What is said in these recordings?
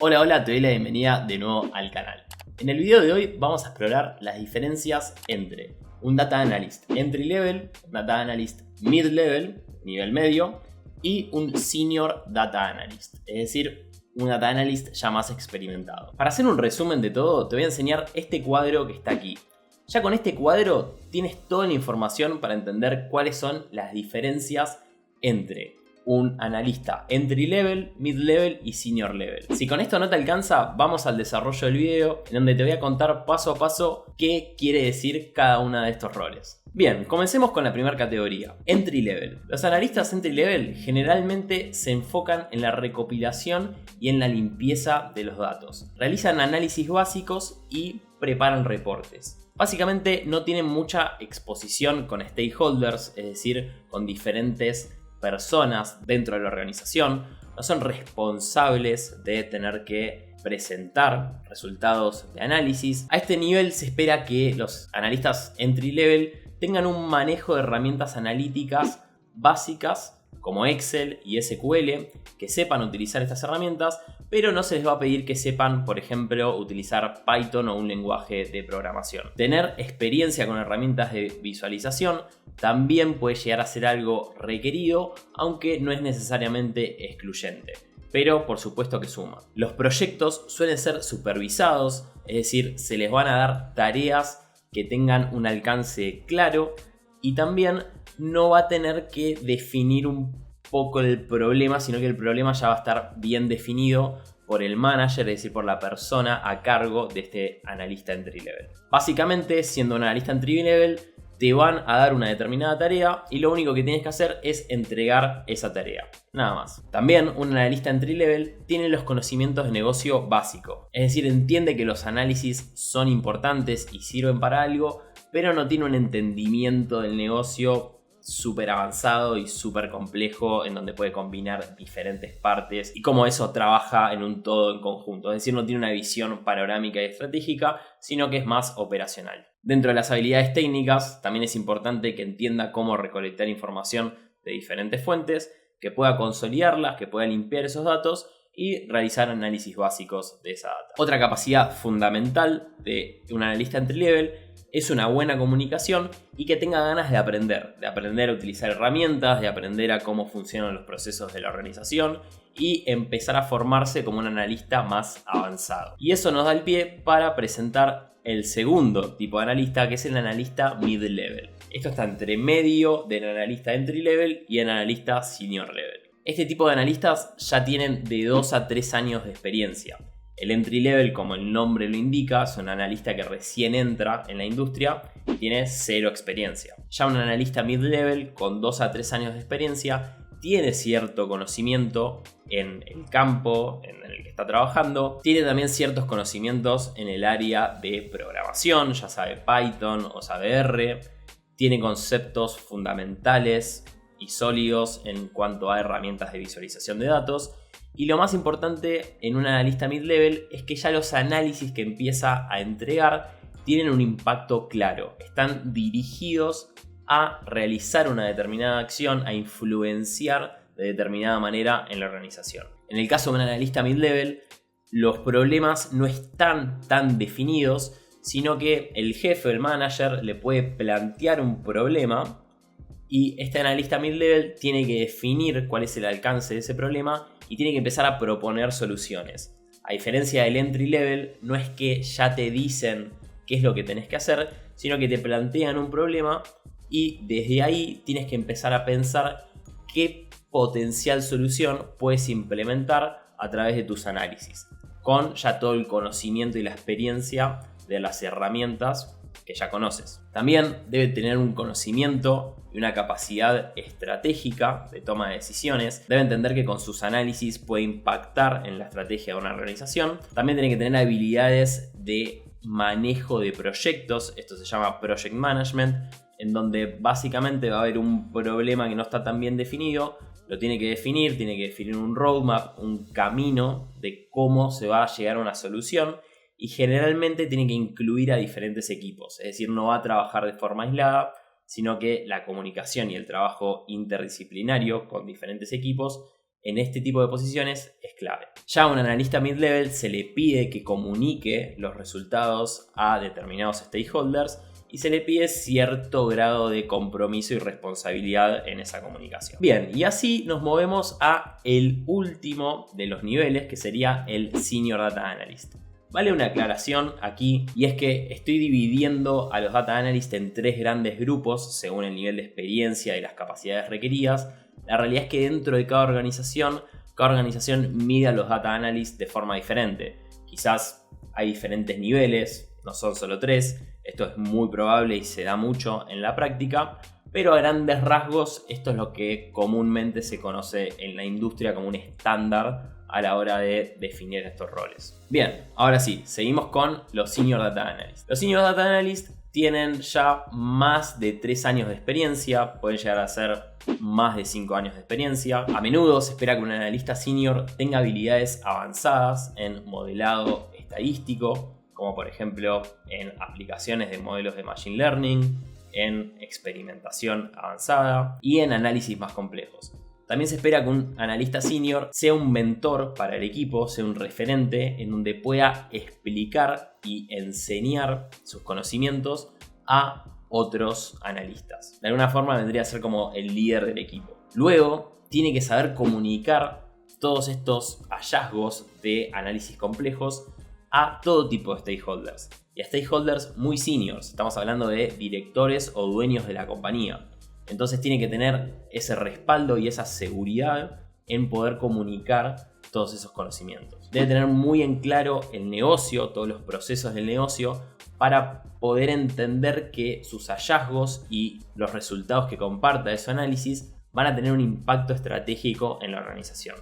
Hola, hola, te doy la bienvenida de nuevo al canal. En el video de hoy vamos a explorar las diferencias entre un Data Analyst Entry Level, un Data Analyst Mid Level, nivel medio, y un Senior Data Analyst, es decir, un Data Analyst ya más experimentado. Para hacer un resumen de todo, te voy a enseñar este cuadro que está aquí. Ya con este cuadro tienes toda la información para entender cuáles son las diferencias entre un analista entry level, mid level y senior level. Si con esto no te alcanza, vamos al desarrollo del video en donde te voy a contar paso a paso qué quiere decir cada uno de estos roles. Bien, comencemos con la primera categoría, entry level. Los analistas entry level generalmente se enfocan en la recopilación y en la limpieza de los datos. Realizan análisis básicos y preparan reportes. Básicamente no tienen mucha exposición con stakeholders, es decir, con diferentes personas dentro de la organización. No son responsables de tener que presentar resultados de análisis. A este nivel se espera que los analistas entry level tengan un manejo de herramientas analíticas básicas como Excel y SQL, que sepan utilizar estas herramientas, pero no se les va a pedir que sepan, por ejemplo, utilizar Python o un lenguaje de programación. Tener experiencia con herramientas de visualización también puede llegar a ser algo requerido, aunque no es necesariamente excluyente, pero por supuesto que suma. Los proyectos suelen ser supervisados, es decir, se les van a dar tareas que tengan un alcance claro y también no va a tener que definir un poco el problema, sino que el problema ya va a estar bien definido por el manager, es decir, por la persona a cargo de este analista entry level. Básicamente, siendo un analista entry level, te van a dar una determinada tarea y lo único que tienes que hacer es entregar esa tarea. Nada más. También un analista entry level tiene los conocimientos de negocio básico. Es decir, entiende que los análisis son importantes y sirven para algo, pero no tiene un entendimiento del negocio súper avanzado y súper complejo en donde puede combinar diferentes partes y cómo eso trabaja en un todo en conjunto. Es decir, no tiene una visión panorámica y estratégica, sino que es más operacional. Dentro de las habilidades técnicas también es importante que entienda cómo recolectar información de diferentes fuentes, que pueda consolidarlas, que pueda limpiar esos datos y realizar análisis básicos de esa data. Otra capacidad fundamental de un analista entry level es una buena comunicación y que tenga ganas de aprender a utilizar herramientas, de aprender a cómo funcionan los procesos de la organización y empezar a formarse como un analista más avanzado. Y eso nos da el pie para presentar el segundo tipo de analista, que es el analista mid-level. Esto está entre medio del analista entry level y el analista senior level. Este tipo de analistas ya tienen de 2 a 3 años de experiencia. El entry level, como el nombre lo indica, es un analista que recién entra en la industria y tiene 0 experiencia. Ya un analista mid-level con 2 a 3 años de experiencia tiene cierto conocimiento en el campo en el que está trabajando. Tiene también ciertos conocimientos en el área de programación, ya sabe Python o sabe R. Tiene conceptos fundamentales y sólidos en cuanto a herramientas de visualización de datos. Y lo más importante en un analista mid-level es que ya los análisis que empieza a entregar tienen un impacto claro. Están dirigidos a realizar una determinada acción, a influenciar de determinada manera en la organización. En el caso de un analista mid-level, los problemas no están tan definidos, sino que el jefe o el manager le puede plantear un problema y este analista mid-level tiene que definir cuál es el alcance de ese problema y tiene que empezar a proponer soluciones. A diferencia del entry level, no es que ya te dicen qué es lo que tenés que hacer, sino que te plantean un problema y desde ahí tienes que empezar a pensar qué potencial solución puedes implementar a través de tus análisis, con ya todo el conocimiento y la experiencia de las herramientas que ya conoces. También debe tener un conocimiento y una capacidad estratégica de toma de decisiones. Debe entender que con sus análisis puede impactar en la estrategia de una organización. También tiene que tener habilidades de manejo de proyectos. Esto se llama Project Management, en donde básicamente va a haber un problema que no está tan bien definido. Lo tiene que definir un roadmap, un camino de cómo se va a llegar a una solución. Y generalmente tiene que incluir a diferentes equipos, es decir, no va a trabajar de forma aislada, sino que la comunicación y el trabajo interdisciplinario con diferentes equipos en este tipo de posiciones es clave. Ya a un analista mid-level se le pide que comunique los resultados a determinados stakeholders y se le pide cierto grado de compromiso y responsabilidad en esa comunicación. Bien, y así nos movemos a el último de los niveles, que sería el Senior Data Analyst. Vale una aclaración aquí, y es que estoy dividiendo a los Data Analysts en 3 grandes grupos según el nivel de experiencia y las capacidades requeridas. La realidad es que dentro de cada organización mide a los Data Analysts de forma diferente. Quizás hay diferentes niveles, no son solo 3. Esto es muy probable y se da mucho en la práctica, pero a grandes rasgos esto es lo que comúnmente se conoce en la industria como un estándar a la hora de definir estos roles. Bien, ahora sí, seguimos con los Senior Data Analysts. Los Senior Data Analysts tienen ya más de 3 años de experiencia, pueden llegar a ser más de 5 años de experiencia. A menudo se espera que un analista senior tenga habilidades avanzadas en modelado estadístico, como por ejemplo en aplicaciones de modelos de Machine Learning, en experimentación avanzada y en análisis más complejos. También se espera que un analista senior sea un mentor para el equipo, sea un referente en donde pueda explicar y enseñar sus conocimientos a otros analistas. De alguna forma vendría a ser como el líder del equipo. Luego tiene que saber comunicar todos estos hallazgos de análisis complejos a todo tipo de stakeholders. Y a stakeholders muy seniors, estamos hablando de directores o dueños de la compañía. Entonces tiene que tener ese respaldo y esa seguridad en poder comunicar todos esos conocimientos. Debe tener muy en claro el negocio, todos los procesos del negocio, para poder entender que sus hallazgos y los resultados que comparta de su análisis van a tener un impacto estratégico en la organización.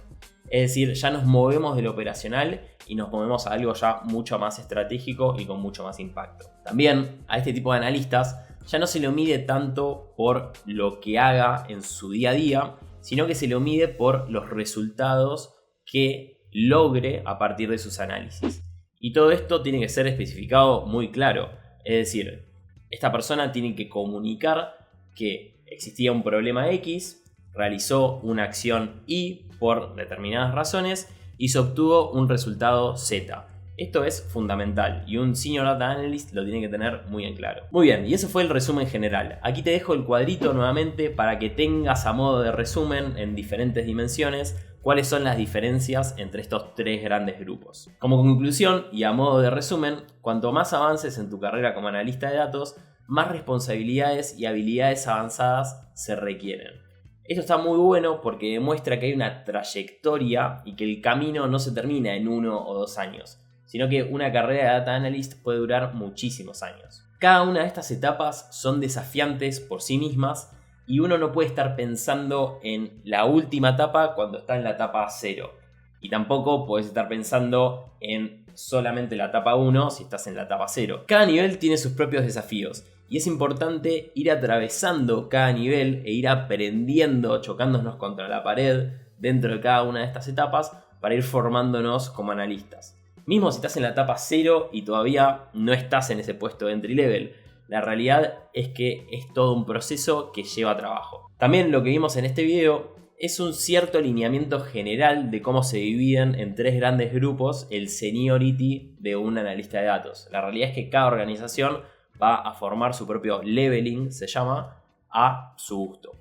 Es decir, ya nos movemos de lo operacional y nos movemos a algo ya mucho más estratégico y con mucho más impacto. También a este tipo de analistas ya no se lo mide tanto por lo que haga en su día a día, sino que se lo mide por los resultados que logre a partir de sus análisis. Y todo esto tiene que ser especificado muy claro. Es decir, esta persona tiene que comunicar que existía un problema X, realizó una acción Y por determinadas razones y se obtuvo un resultado Z. Esto es fundamental y un Senior Data Analyst lo tiene que tener muy en claro. Muy bien, y ese fue el resumen general. Aquí te dejo el cuadrito nuevamente para que tengas a modo de resumen en diferentes dimensiones cuáles son las diferencias entre estos 3 grandes grupos. Como conclusión y a modo de resumen, cuanto más avances en tu carrera como analista de datos, más responsabilidades y habilidades avanzadas se requieren. Esto está muy bueno porque demuestra que hay una trayectoria y que el camino no se termina en 1 o 2 años, sino que una carrera de Data Analyst puede durar muchísimos años. Cada una de estas etapas son desafiantes por sí mismas y uno no puede estar pensando en la última etapa cuando está en la etapa 0. Y tampoco puedes estar pensando en solamente la etapa 1 si estás en la etapa 0. Cada nivel tiene sus propios desafíos y es importante ir atravesando cada nivel e ir aprendiendo, chocándonos contra la pared dentro de cada una de estas etapas para ir formándonos como analistas. Mismo si estás en la etapa 0 y todavía no estás en ese puesto de entry level, la realidad es que es todo un proceso que lleva trabajo. También lo que vimos en este video es un cierto alineamiento general de cómo se dividen en 3 grandes grupos el seniority de un analista de datos. La realidad es que cada organización va a formar su propio leveling, se llama, a su gusto.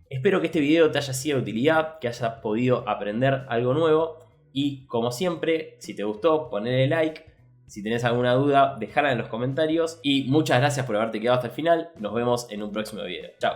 Espero que este video te haya sido de utilidad, que hayas podido aprender algo nuevo. Y como siempre, si te gustó, ponle like. Si tenés alguna duda, dejala en los comentarios. Y muchas gracias por haberte quedado hasta el final. Nos vemos en un próximo video. Chao.